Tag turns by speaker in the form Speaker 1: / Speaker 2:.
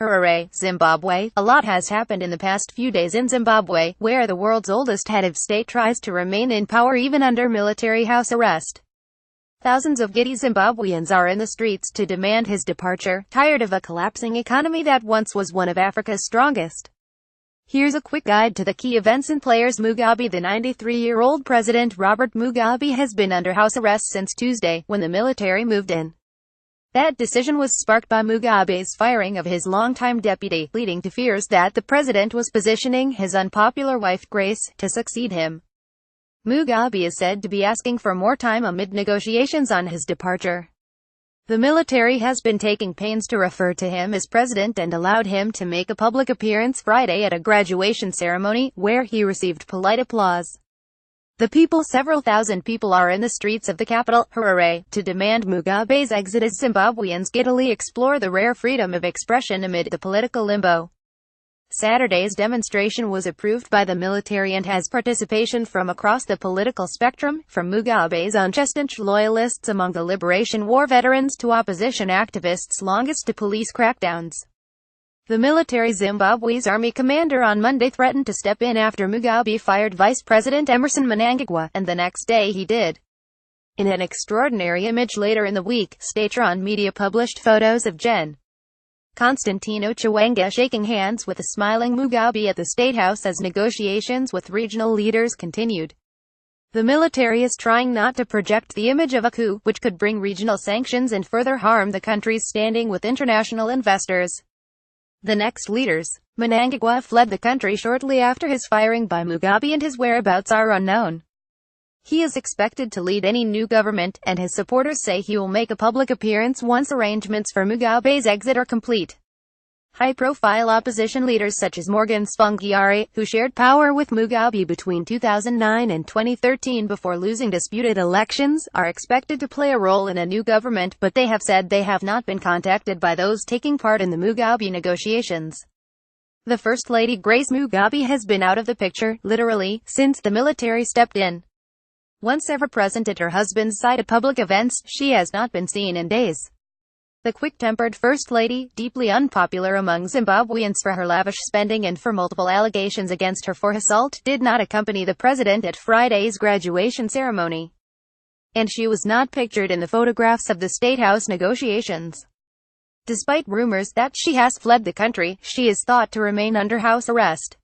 Speaker 1: HARARE, Zimbabwe. A lot has happened in the past few days in Zimbabwe, where the world's oldest head of state tries to remain in power even under military house arrest. Thousands of giddy Zimbabweans are in the streets to demand his departure, tired of a collapsing economy that once was one of Africa's strongest. Here's a quick guide to the key events and players. Mugabe. The 93-year-old President Robert Mugabe has been under house arrest since Tuesday, when the military moved in. That decision was sparked by Mugabe's firing of his longtime deputy, leading to fears that the president was positioning his unpopular wife, Grace, to succeed him. Mugabe is said to be asking for more time amid negotiations on his departure. The military has been taking pains to refer to him as president and allowed him to make a public appearance Friday at a graduation ceremony, where he received polite applause. Several thousand people are in the streets of the capital, Harare, to demand Mugabe's exit as Zimbabweans giddily explore the rare freedom of expression amid the political limbo. Saturday's demonstration was approved by the military and has participation from across the political spectrum, from Mugabe's unchastened loyalists among the Liberation War veterans to opposition activists longest to police crackdowns. The military Zimbabwe's army commander on Monday threatened to step in after Mugabe fired Vice President Emmerson Mnangagwa, and the next day he did. In an extraordinary image later in the week, state-run media published photos of Gen. Constantino Chiwenga shaking hands with a smiling Mugabe at the State House as negotiations with regional leaders continued. The military is trying not to project the image of a coup, which could bring regional sanctions and further harm the country's standing with international investors. The next leaders. Mnangagwa fled the country shortly after his firing by Mugabe and his whereabouts are unknown. He is expected to lead any new government, and his supporters say he will make a public appearance once arrangements for Mugabe's exit are complete. High-profile opposition leaders such as Morgan Tsvangirai, who shared power with Mugabe between 2009 and 2013 before losing disputed elections, are expected to play a role in a new government, but they have said they have not been contacted by those taking part in the Mugabe negotiations. The First Lady Grace Mugabe has been out of the picture, literally, since the military stepped in. Once ever present at her husband's side at public events, she has not been seen in days. The quick-tempered First Lady, deeply unpopular among Zimbabweans for her lavish spending and for multiple allegations against her for assault, did not accompany the president at Friday's graduation ceremony. And she was not pictured in the photographs of the State House negotiations. Despite rumors that she has fled the country, she is thought to remain under house arrest.